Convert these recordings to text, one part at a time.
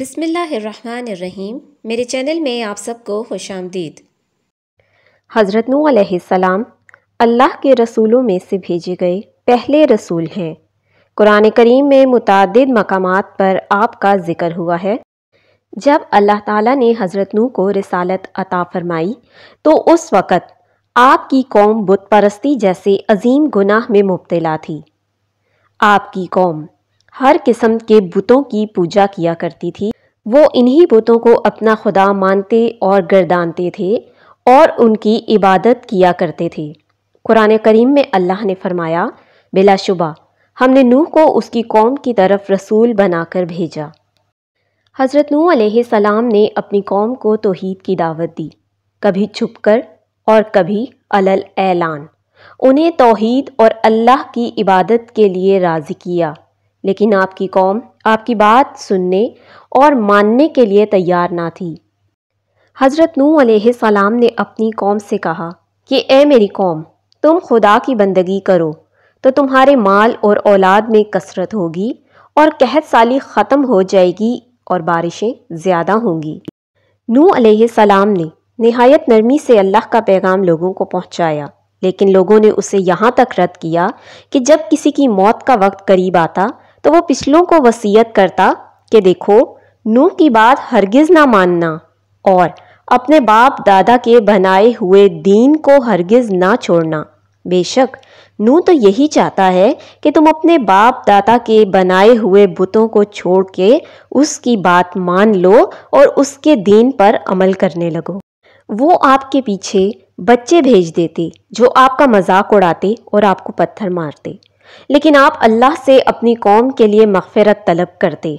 بسم اللہ الرحمن الرحیم۔ میرے چینل میں آپ سب کو خوش آمدید۔ حضرت نوح علیہ السلام اللہ کے رسولوں میں سے بھیجے گئے پہلے رسول ہیں۔ قرآن کریم میں متعدد مقامات پر آپ کا ذکر ہوا ہے۔ جب اللہ تعالیٰ نے حضرت نوح کو رسالت عطا فرمائی تو اس وقت آپ کی قوم بت پرستی جیسے عظیم گناہ میں مبتلا تھی۔ آپ کی قوم ہر قسم کے بتوں کی پوجا کیا کرتی تھی۔ وہ انہی بتوں کو اپنا خدا مانتے اور گردانتے تھے اور ان کی عبادت کیا کرتے تھے۔ قرآن کریم میں اللہ نے فرمایا، بلا شبہ ہم نے نوح کو اس کی قوم کی طرف رسول بنا کر بھیجا۔ حضرت نوح علیہ السلام نے اپنی قوم کو توحید کی دعوت دی، کبھی چھپ کر اور کبھی علل اعلان۔ انہیں توحید اور اللہ کی عبادت کے لیے راضی کیا، لیکن آپ کی قوم آپ کی بات سننے اور ماننے کے لیے تیار نہ تھی۔ حضرت نوح علیہ السلام نے اپنی قوم سے کہا کہ اے میری قوم، تم خدا کی بندگی کرو تو تمہارے مال اور اولاد میں کثرت ہوگی اور قحط سالی ختم ہو جائے گی اور بارشیں زیادہ ہوں گی۔ نوح علیہ السلام نے نہایت نرمی سے اللہ کا پیغام لوگوں کو پہنچایا، لیکن لوگوں نے اسے یہاں تک رد کیا کہ جب کسی کی موت کا وقت قریب آتا تو وہ پچھلوں کو وصیت کرتا کہ دیکھو نوح کی بات ہرگز نہ ماننا اور اپنے باپ دادا کے بنائے ہوئے دین کو ہرگز نہ چھوڑنا۔ بے شک نوح تو یہی چاہتا ہے کہ تم اپنے باپ دادا کے بنائے ہوئے بتوں کو چھوڑ کے اس کی بات مان لو اور اس کے دین پر عمل کرنے لگو۔ وہ آپ کے پیچھے بچے بھیج دیتے جو آپ کا مذاق اڑاتے اور آپ کو پتھر مارتے، لیکن آپ اللہ سے اپنی قوم کے لیے مغفرت طلب کرتے۔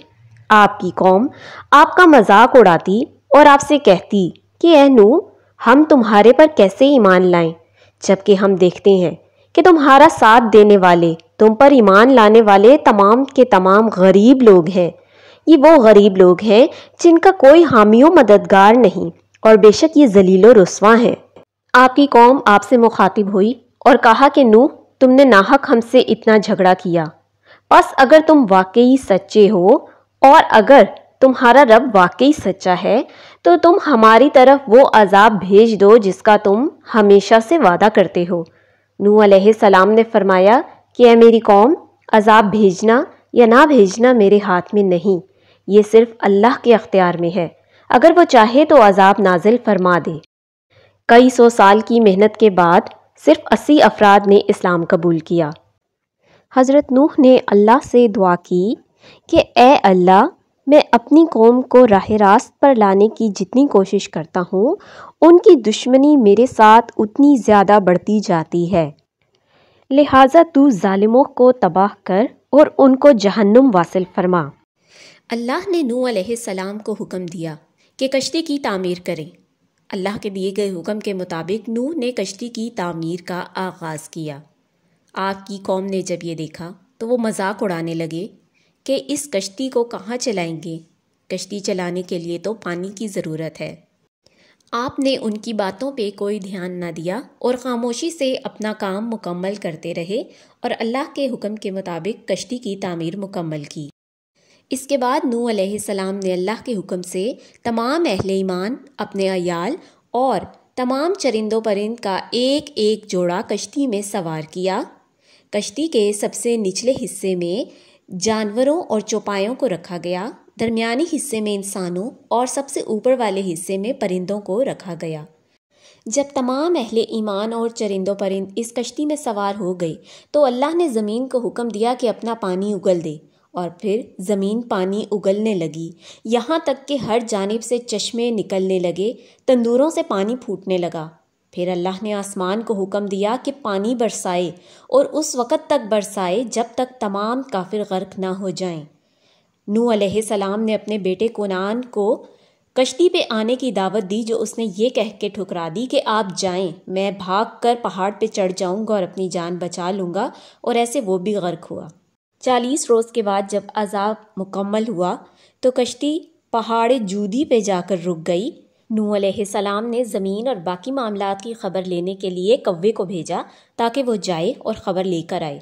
آپ کی قوم آپ کا مذاق اڑاتی اور آپ سے کہتی کہ اے نوح، ہم تمہارے پر کیسے ایمان لائیں، جبکہ ہم دیکھتے ہیں کہ تمہارا ساتھ دینے والے، تم پر ایمان لانے والے تمام کے تمام غریب لوگ ہیں۔ یہ وہ غریب لوگ ہیں جن کا کوئی حامی و مددگار نہیں، اور بے شک یہ ذلیل و رسوا ہیں۔ آپ کی قوم آپ سے مخاطب ہوئی اور کہا کہ نوح، تم نے ناحق ہم سے اتنا جھگڑا کیا، بس اگر تم واقعی سچے ہو اور اگر تمہارا رب واقعی سچا ہے تو تم ہماری طرف وہ عذاب بھیج دو جس کا تم ہمیشہ سے وعدہ کرتے ہو۔ نوح علیہ السلام نے فرمایا کہ اے میری قوم، عذاب بھیجنا یا نہ بھیجنا میرے ہاتھ میں نہیں، یہ صرف اللہ کے اختیار میں ہے، اگر وہ چاہے تو عذاب نازل فرما دے۔ کئی سو سال کی محنت کے بعد صرف 80 افراد نے اسلام قبول کیا۔ حضرت نوح نے اللہ سے دعا کی کہ اے اللہ، میں اپنی قوم کو راہ راست پر لانے کی جتنی کوشش کرتا ہوں ان کی دشمنی میرے ساتھ اتنی زیادہ بڑھتی جاتی ہے، لہٰذا تو ظالموں کو تباہ کر اور ان کو جہنم واصل فرما۔ اللہ نے نوح علیہ السلام کو حکم دیا کہ کشتی کی تعمیر کریں۔ اللہ کے دیے گئے حکم کے مطابق نوح نے کشتی کی تعمیر کا آغاز کیا۔ آپ کی قوم نے جب یہ دیکھا تو وہ مذاق اڑانے لگے کہ اس کشتی کو کہاں چلائیں گے، کشتی چلانے کے لیے تو پانی کی ضرورت ہے۔ آپ نے ان کی باتوں پہ کوئی دھیان نہ دیا اور خاموشی سے اپنا کام مکمل کرتے رہے اور اللہ کے حکم کے مطابق کشتی کی تعمیر مکمل کی۔ اس کے بعد نوح علیہ السلام نے اللہ کے حکم سے تمام اہل ایمان، اپنے عیال اور تمام چرند و پرند کا ایک ایک جوڑا کشتی میں سوار کیا۔ کشتی کے سب سے نچلے حصے میں جانوروں اور چوپایوں کو رکھا گیا، درمیانی حصے میں انسانوں اور سب سے اوپر والے حصے میں پرندوں کو رکھا گیا۔ جب تمام اہل ایمان اور چرند و پرند اس کشتی میں سوار ہو گئے تو اللہ نے زمین کو حکم دیا کہ اپنا پانی اگل دے، اور پھر زمین پانی اگلنے لگی، یہاں تک کہ ہر جانب سے چشمے نکلنے لگے، تندوروں سے پانی پھوٹنے لگا۔ پھر اللہ نے آسمان کو حکم دیا کہ پانی برسائے اور اس وقت تک برسائے جب تک تمام کافر غرق نہ ہو جائیں۔ نوح علیہ السلام نے اپنے بیٹے کنعان کو کشتی پہ آنے کی دعوت دی، جو اس نے یہ کہہ کے ٹھکرا دی کہ آپ جائیں، میں بھاگ کر پہاڑ پہ چڑھ جاؤں گا اور اپنی جان بچا لوں گا، اور ایسے وہ بھی غرق ہوا۔ 40 روز کے بعد جب عذاب مکمل ہوا تو کشتی پہاڑ جودی پہ جا کر رک گئی۔ نوح علیہ السلام نے زمین اور باقی معاملات کی خبر لینے کے لیے کوے کو بھیجا تاکہ وہ جائے اور خبر لے کر آئے۔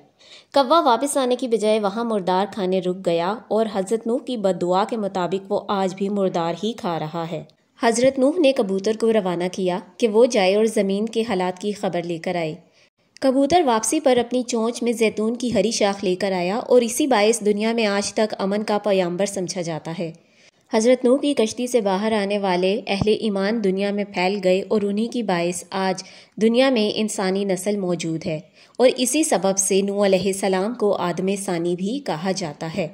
کوا واپس آنے کی بجائے وہاں مردار کھانے رک گیا اور حضرت نوح کی بد دعا کے مطابق وہ آج بھی مردار ہی کھا رہا ہے۔ حضرت نوح نے کبوتر کو روانہ کیا کہ وہ جائے اور زمین کے حالات کی خبر لے کر آئے۔ کبوتر واپسی پر اپنی چونچ میں زیتون کی ہری شاخ لے کر آیا اور اسی باعث دنیا میں آج تک امن کا پیغمبر سمجھا جاتا ہے۔ حضرت نوح کی کشتی سے باہر آنے والے اہل ایمان دنیا میں پھیل گئے اور انہی کی باعث آج دنیا میں انسانی نسل موجود ہے، اور اسی سبب سے نوح علیہ السلام کو آدم ثانی بھی کہا جاتا ہے۔